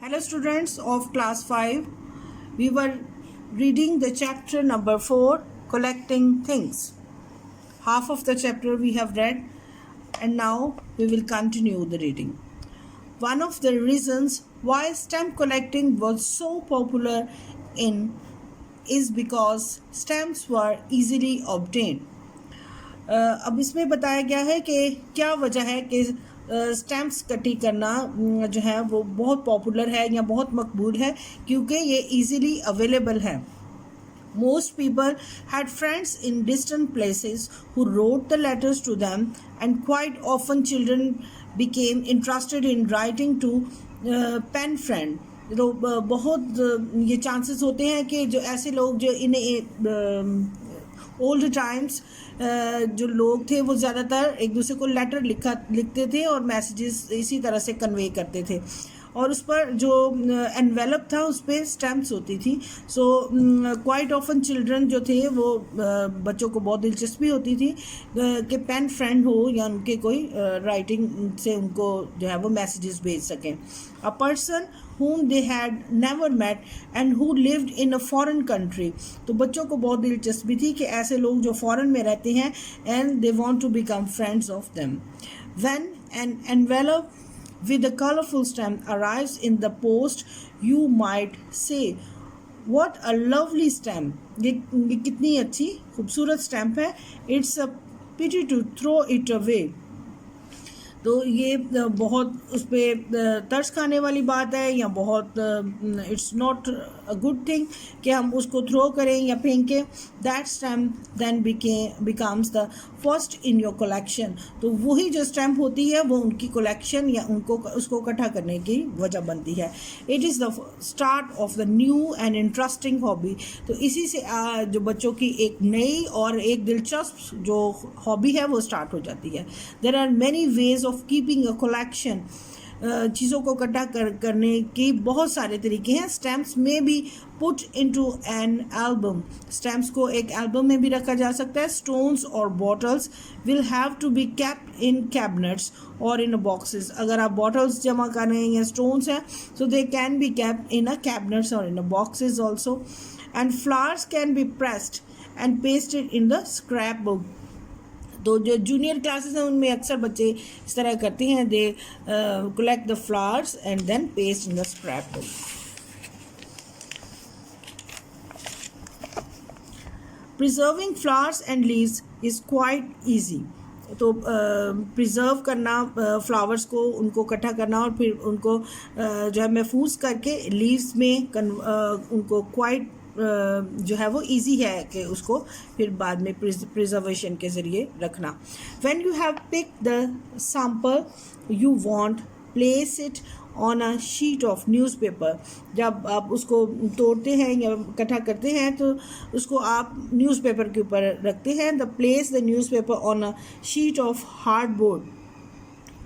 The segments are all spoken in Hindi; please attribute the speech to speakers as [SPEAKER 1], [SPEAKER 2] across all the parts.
[SPEAKER 1] Hello students of class 5. We were reading the chapter number 4, collecting things. Half of the chapter we have read and now we will continue the reading. One of the reasons why stamp collecting was so popular in is because stamps were easily obtained. अब इसमें बताया गया है कि क्या वजह है कि स्टैम्प्स इकट्ठी करना जो है वो बहुत पॉपुलर है या बहुत मकबूल है, क्योंकि ये इजीली अवेलेबल है. Most people had friends in distant places who wrote the letters to them, and quite often children became interested in writing to pen friend. तो बहुत ये चांसेस होते हैं कि जो ऐसे लोग जो इन ओल्ड टाइम्स जो लोग थे वो ज़्यादातर एक दूसरे को लेटर लिखते थे और मैसेजेस इसी तरह से कन्वे करते थे, और उस पर जो एनवेलप था उस पर स्टैम्प्स होती थी. सो क्वाइट ऑफन चिल्ड्रन जो थे वो बच्चों को बहुत दिलचस्पी होती थी कि पेन फ्रेंड हो या उनके कोई राइटिंग से उनको जो है वो मैसेजेस भेज सकें. A person whom they had never met and who lived in a foreign country. तो बच्चों को बहुत दिलचस्पी थी कि ऐसे लोग जो फॉरेन में रहते हैं and they want to become friends of them. When an envelope with a colorful stamp arrives in the post, you might say, what a lovely stamp. ये कितनी अच्छी खूबसूरत स्टैम्प है. It's a pity to throw it away. तो ये बहुत उस पर तरस खाने वाली बात है या बहुत it's not a good thing कि हम उसको थ्रो करें या फेंकें. That stamp then becomes the first in your collection. तो वही जो स्टैम्प होती है वो उनकी कलेक्शन या उनको उसको इकट्ठा करने की वजह बनती है. It is the start of the new and interesting hobby. तो इसी से जो बच्चों की एक नई और एक दिलचस्प जो हॉबी है वो स्टार्ट हो जाती है. There are many ways of keeping a collection. चीज़ों को इकट्ठा करने की बहुत सारे तरीके हैं. स्टैम्प्स में भी put into an album. Stamps को एक एल्बम में भी रखा जा सकता है. स्टोन्स और bottles will have to be kept in cabinets और इन बॉक्सेस. अगर आप बॉटल्स जमा कर रहे हैं या स्टोन्स हैं so they can be kept in a cabinets और in a boxes also. And flowers can be pressed and pasted in the scrapbook. तो जो जूनियर क्लासेस हैं उनमें अक्सर बच्चे इस तरह करते हैं. They collect the flowers and then paste in the scrapbook. Preserving flowers and leaves is quite easy. तो प्रिजर्व करना फ्लावर्स को उनको इकट्ठा करना और फिर उनको जो है महफूज करके लीव्स में उनको क्वाइट जो है वो इजी है कि उसको फिर बाद में प्रिजर्वेशन के ज़रिए रखना. When you have pick the sample you want place it on a sheet of newspaper. जब आप उसको तोड़ते हैं या इकट्ठा करते हैं तो उसको आप न्यूज़पेपर के ऊपर रखते हैं. The place the newspaper on a sheet of hardboard.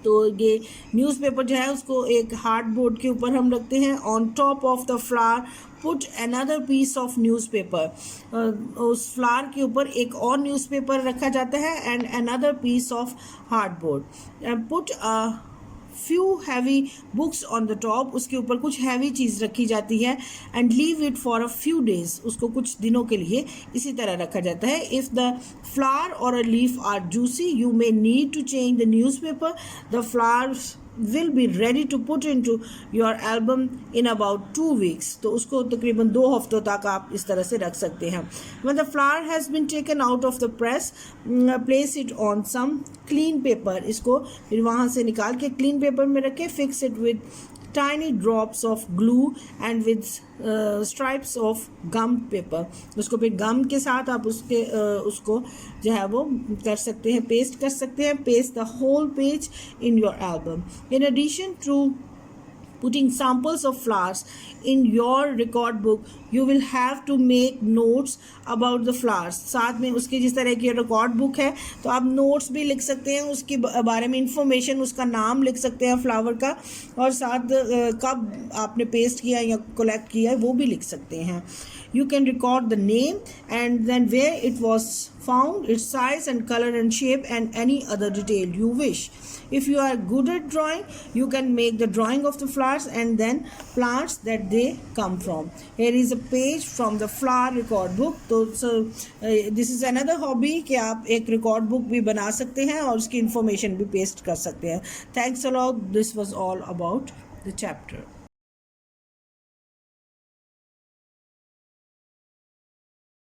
[SPEAKER 1] तो ये न्यूज़पेपर जो है उसको एक हार्ड बोर्ड के ऊपर हम रखते हैं. On top of the flower put another piece of newspaper. उस फ्लावर के ऊपर एक और न्यूज़पेपर रखा जाता है and another piece of hard board. Put a few heavy books on the top. उसके ऊपर कुछ हैवी चीज़ रखी जाती है and leave it for a few days. उसको कुछ दिनों के लिए इसी तरह रखा जाता है. If the flower or a leaf are juicy you may need to change the newspaper. The flowers will be ready to put into your album in about 2 weeks. तो उसको तकरीबन 2 हफ्तों तक आप इस तरह से रख सकते हैं. When the flower has been taken out of the press, place it on some clean paper. इसको फिर वहाँ से निकाल के clean paper में रखें. Fix it with tiny drops of glue and with stripes of gum paper. उसको फिर गम के साथ आप उसको जो है वो कर सकते हैं, पेस्ट कर सकते हैं. Paste the whole page in your album. In addition to putting samples of flowers in your record book you will have to make notes about the flowers. साथ में उसकी जिस तरह की रिकॉर्ड बुक है तो आप नोट्स भी लिख सकते हैं, उसके बारे में इंफॉर्मेशन, उसका नाम लिख सकते हैं फ्लावर का, और साथ कब आपने पेस्ट किया या कलेक्ट किया है वो भी लिख सकते हैं. You can record the name and then where it was found, its size and color and shape and any other detail you wish. If you are good at drawing, you can make the drawing of the flower flowers and then plants that they come from. Here is a page from the flower record book. तो this is another hobby कि आप एक record book भी बना सकते हैं और उसकी information भी paste कर सकते हैं. Thanks a lot. This was all about the chapter.